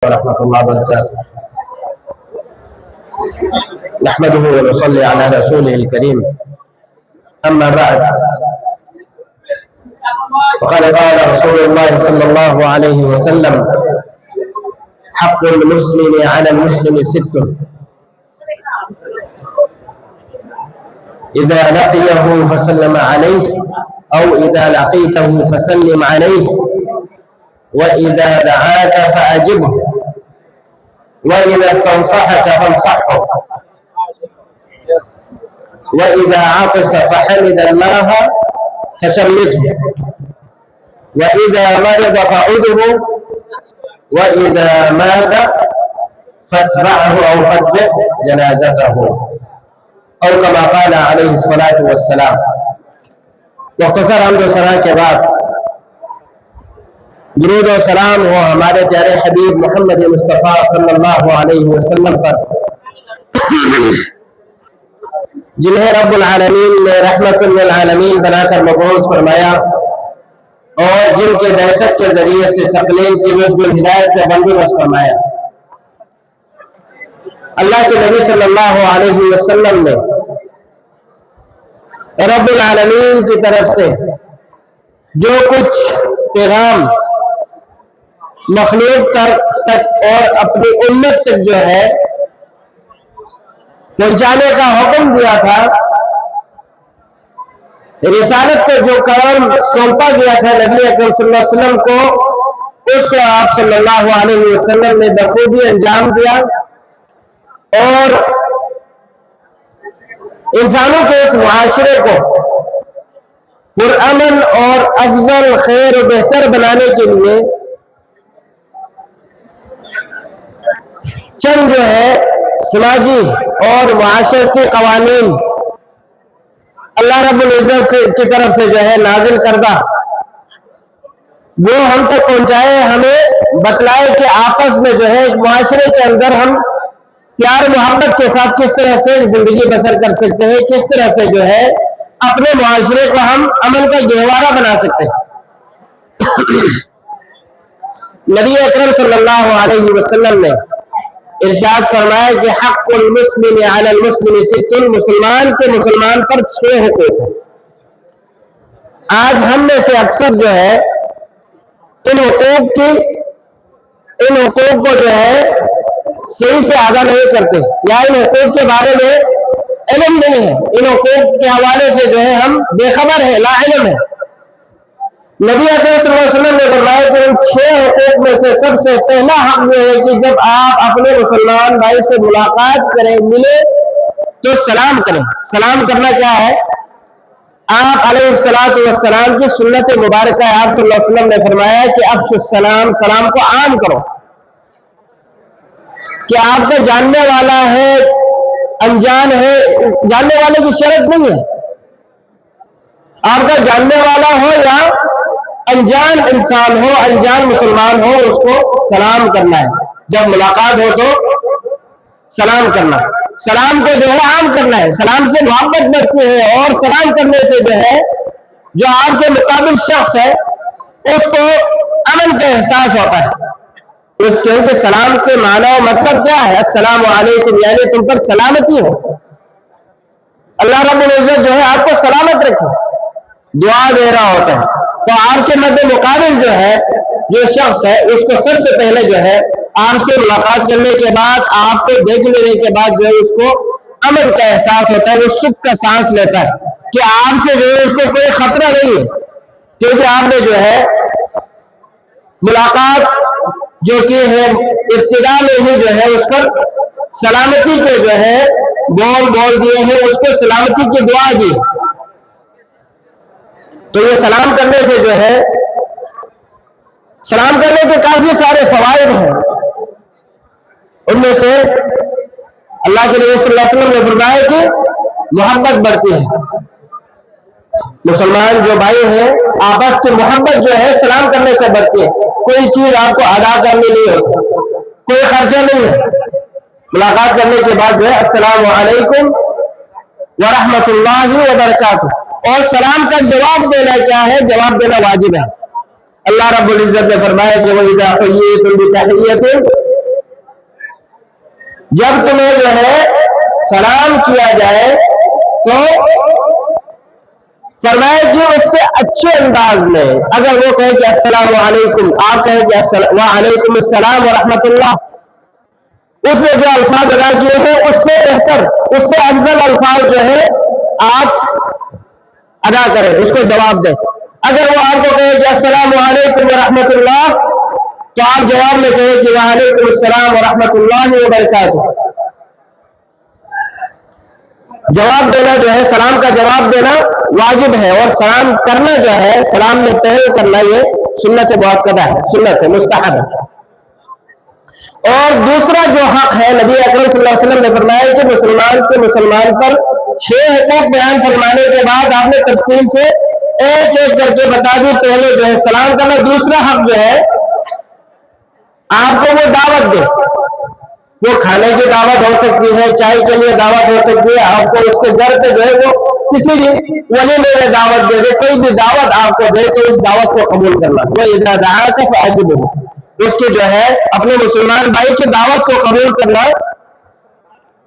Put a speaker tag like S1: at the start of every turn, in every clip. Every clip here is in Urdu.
S1: ورحمة الله وبركاته. نحمده ونصلي على رسوله الكريم. أما بعد، فقد قال رسول الله صلى الله عليه وسلم: حق المسلم على المسلم ست: إذا لقيه فسلم عليه، أو إذا لقيته فسلم عليه، وإذا دعاك فأجبه، وإذا استنصحك فانصحه، وإذا عطس فحمد الله فشمته، وإذا مرض فعده، وإذا مات فاتبعه أو فاتبع جنازته، أو كما قال عليه الصلاة والسلام. مختصر حمد و ثنا کے بعد درود و سلام ہو ہمارے پیارے حبیب محمد مصطفیٰ صلی اللہ علیہ وسلم پر، جنہیں رب العالمین نے رحمت للعالمین بنا کر مبعوث فرمایا، اور جن کے بعثت کے ذریعے سے ثقلین کی نظم ہدایت کا بندوبست فرمایا۔ اللہ کے نبی صلی اللہ علیہ وسلم نے رب العالمین کی طرف سے جو کچھ پیغام مخلوق تک اور اپنی امت تک جو ہے پہنچانے کا حکم دیا تھا، رسالت کا جو کام سونپا گیا تھا نبی اکرم صلی اللہ علیہ وسلم کو، اس کو آپ صلی اللہ علیہ وسلم نے بخوبی انجام دیا، اور انسانوں کے اس معاشرے کو پرامن اور افضل، خیر و بہتر بنانے کے لیے چند جو ہے سماجی اور معاشرتی قوانین اللہ رب العزت کی طرف سے جو ہے نازل کردہ، وہ ہم تک پہنچائے، ہمیں بتلائے کہ آپس میں جو ہے ایک معاشرے کے اندر ہم پیار محبت کے ساتھ کس طرح سے زندگی بسر کر سکتے ہیں، کس طرح سے جو ہے اپنے معاشرے کو ہم امن کا گہوارہ بنا سکتے ہیں۔ نبی اکرم صلی اللہ علیہ وسلم نے ارشاد فرمایا کہ حق المسلم علی المسلم ست: مسلمان کے مسلمان پر 6 حقوق ہیں۔ آج ہم میں سے اکثر جو ہے ان حقوق کو جو ہے صحیح سے آگاہ نہیں کرتے، یا ان حقوق کے بارے میں علم نہیں ہے، ان حقوق کے حوالے سے جو ہے ہم بے خبر ہیں، لا علم ہے۔ نبی اکرم صلی اللہ علیہ وسلم نے فرمایا کہ ان 6 حقوق میں سے سب سے پہلا حق یہ ہے کہ جب آپ اپنے مسلمان بھائی سے ملاقات کریں، ملے، تو سلام کریں۔ سلام کرنا کیا ہے؟ آپ علیہ السلام کی سنت مبارکہ ہے۔ آپ صلی اللہ علیہ وسلم نے فرمایا کہ افشوا السلام، سلام کو عام کرو، کہ آپ کا جاننے والا ہے، انجان ہے، جاننے والے کی شرط نہیں ہے، آپ کا جاننے والا ہو یا انجان انسان ہو، انجان مسلمان ہو، اس کو سلام کرنا ہے۔ جب ملاقات ہو تو سلام کرنا، سلام کو جو ہے عام کرنا ہے۔ سلام سے محبت بڑھتی ہے، اور سلام کرنے سے جو ہے جو آپ کے مقابل شخص ہے اس کو امن کا احساس ہوتا ہے، کیونکہ سلام کے معنی و مطلب کیا ہے؟ السلام علیکم، یعنی تم پر سلامتی ہو، اللہ رب العزت جو ہے آپ کو سلامت رکھے، دعا دے رہا ہوتا ہے۔ تو آپ کے مد مقابل جو ہے جو شخص ہے، اس کو سب سے پہلے جو ہے آپ سے ملاقات کرنے کے بعد، آپ کو دیکھ لینے کے بعد جو ہے اس کو امن کا احساس ہوتا ہے، وہ سکھ کا سانس لیتا ہے کہ آپ سے جو ہے اس کو کوئی خطرہ نہیں ہے، کیونکہ آپ نے جو ہے ملاقات جو کی ہے ابتدا میں ہی جو ہے اس پر سلامتی کے جو ہے بول دیے ہیں، اس کو سلامتی کی دعا دی۔ تو یہ سلام کرنے سے جو ہے، سلام کرنے کے کافی سارے فوائد ہیں، ان میں سے اللہ کے نبی صلی اللہ علیہ وسلم نے فرمایا کہ محبت بڑھتی ہے۔ مسلمان جو بھائی ہیں آپس کی محبت جو ہے سلام کرنے سے بڑھتی ہے۔ کوئی چیز آپ کو ادا کرنی نہیں ہوتی، کوئی خرچہ نہیں ہے، ملاقات کرنے کے بعد جو ہے السلام علیکم ورحمۃ اللہ وبرکاتہ، اور سلام کا جواب دینا کیا ہے؟ جواب دینا واجب ہے۔ اللہ رب العزت نے فرمایا کہ وَإِذَا حُيِّيتُم بِتَحِيَّةٍ جب تمہیں جو ہے سلام کیا جائے تو فرمایا کہ اس سے اچھے انداز میں، اگر وہ کہے کہ السلام علیکم، آپ کہیں کہ وعلیکم السلام ورحمۃ اللہ، اس نے جو الفاظ ادا کیے ہیں اس سے بہتر، اس سے افضل الفاظ جو ہے آپ ادا کریں، اس کو جواب دیں۔ اگر وہ آپ کو کہے کہ السلام علیکم ورحمۃ اللہ، تو آپ جواب میں کہیں کہ وعلیکم السلام ورحمۃ اللہ وبرکاتہ۔ جواب دینا جو ہے، سلام کا جواب دینا واجب ہے، اور سلام کرنا جو ہے، سلام میں پہل کرنا، یہ سنت مؤکدہ ہے، سنت ہے، مستحب ہے۔ اور دوسرا جو حق ہے، نبی اکرم صلی اللہ علیہ وسلم نے فرمایا کہ مسلمان پر 6 حقوق بیان فرمانے کے بعد آپ نے تفصیل سے ایک ایک کر کے بتا دی۔ پہلے جو ہے سلام کرنا، دوسرا حق جو ہے آپ کو وہ دعوت دے، وہ کھانے کی دعوت ہو سکتی ہے، چائے کے لیے دعوت ہو سکتی ہے، آپ کو اس کے گھر پہ جو ہے وہ کسی بھی ولیمے میں دعوت دے دے، کوئی بھی دعوت آپ کو دے تو اس دعوت کو قبول کرنا، وہ اذا دعاک فاجبہ، اس کی جو ہے اپنے مسلمان بھائی کی دعوت کو قبول کرنا،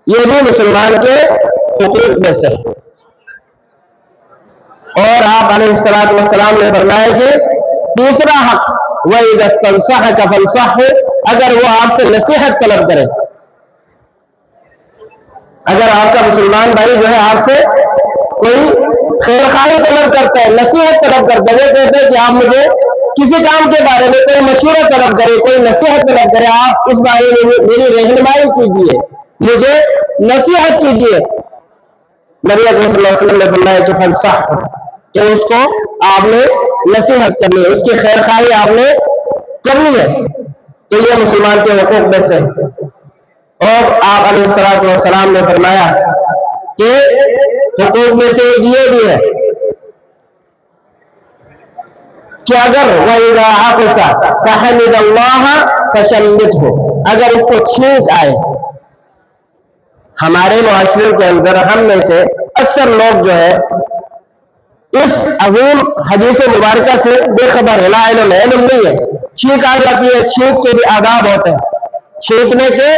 S1: یہ بھی مسلمان کے حقوق میں سے ہے۔ اور آپ علیہ الصلوۃ والسلام نے فرمایا کہ تیسرا حق وَإِذَا اسْتَنصَحَكَ فَانصَحْهُ، اگر وہ آپ سے نصیحت طلب کرے، اگر آپ کا مسلمان بھائی جو ہے آپ سے کوئی خیر خواہی طلب کرتا ہے، نصیحت طلب کرتا ہے، وہ کہتے ہیں کہ آپ مجھے کسی کام کے بارے میں کوئی مشورہ طلب کرے، کوئی نصیحت طلب کرے، آپ اس بارے میں میری رہنمائی کیجیے، مجھے نصیحت کیجیے، نبی اکرم صلی اللہ علیہ وسلم نے فرمایا کہ فانصحہ، کہ اس کو آپ نے نصیحت کرنی ہے، اس کی خیر خواہی آپ نے کرنی ہے، تو یہ مسلمان کے حقوق میں سے ہے۔ اور آپ علیہ الصلوۃ والسلام نے فرمایا کہ حقوق میں سے یہ بھی ہے کہ اگر وَإِذَا عَطَسَ فَحَمِدَ اللَّهَ فَشَمِّتْهُ، اگر اس کو چھینک آئے، ہمارے معاشرے کے اندر ہم میں سے اکثر لوگ جو ہے اس عظیم حدیث مبارکہ سے بے خبر ہے، لا علم نہیں ہے۔ چھینک آ جاتی ہے، چھینک کے بھی آداب ہوتے ہیں، چھینکنے کے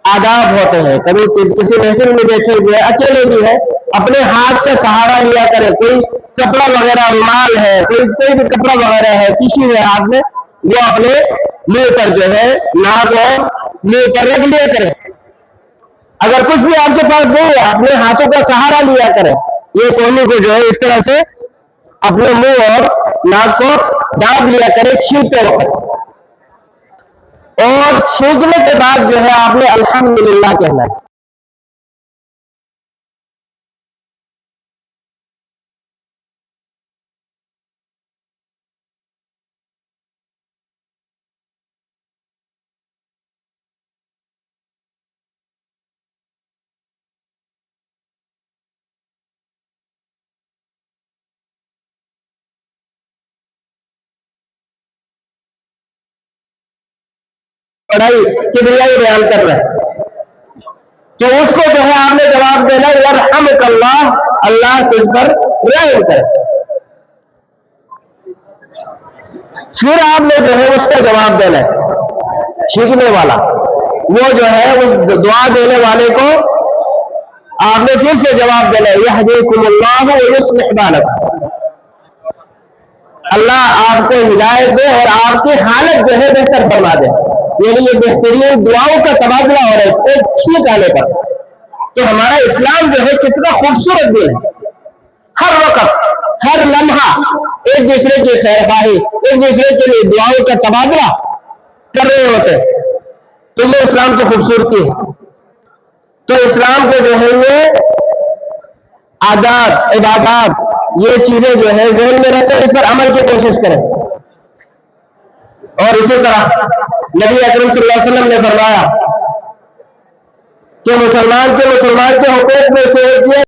S1: آداب ہوتے ہیں۔ کبھی کسی محفل میں دیکھیں گے، اکیلے بھی ہے، اپنے ہاتھ سے سہارا لیا کرے، کوئی کپڑا وغیرہ رومال ہے، کوئی بھی کپڑا وغیرہ ہے کسی ہے ہاتھ میں، وہ اپنے منہ پر جو ہے ناک اور منہ پر رکھ لیا کرے۔ اگر کچھ بھی آپ کے پاس نہیں ہے، اپنے ہاتھوں کا سہارا لیا کرے، یہ کونی کو جو ہے اس طرح سے اپنے منہ اور ناک کو داب لیا کرے چھینکتے وقت، اور چھینکنے کے بعد جو ہے آپ نے الحمدللہ کہنا ہے۔ پڑھائی کبریائی بیان کر رہا ہے تو اس کو جو ہے آپ نے جواب دینا یرحمک اللہ، اللہ تجھ پر رحم کرے۔ پھر آپ نے جو ہے اس کا جواب دینا ہے، چھینکنے والا وہ جو ہے اس دعا دینے والے کو آپ نے پھر سے جواب دینا ہے، یہدیکم اللہ ویصلح بالکم، اللہ آپ کو ہدایت دے اور آپ کی حالت جو ہے بہتر فرما دے، یعنی یہ بہترین دعاؤں کا تبادلہ ہو رہا ہے ایک چھینک آنے پر۔ تو ہمارا اسلام جو ہے کتنا خوبصورت دین ہے، ہر وقت ہر لمحہ ایک دوسرے کی خیر خواہی، ایک دوسرے کے لیے دعاؤں کا تبادلہ کر رہے ہوتے ہیں، تو یہ اسلام کی خوبصورتی ہے۔ تو اسلام کے جو ہے یہ عادات، عبادات، یہ چیزیں جو ہے ذہن میں رکھیں، اس پر عمل کی کوشش کریں۔ اور اسی طرح نبی اکرم صلی اللہ علیہ وسلم نے فرمایا کہ مسلمان کے حقوق میں سے ایک یہ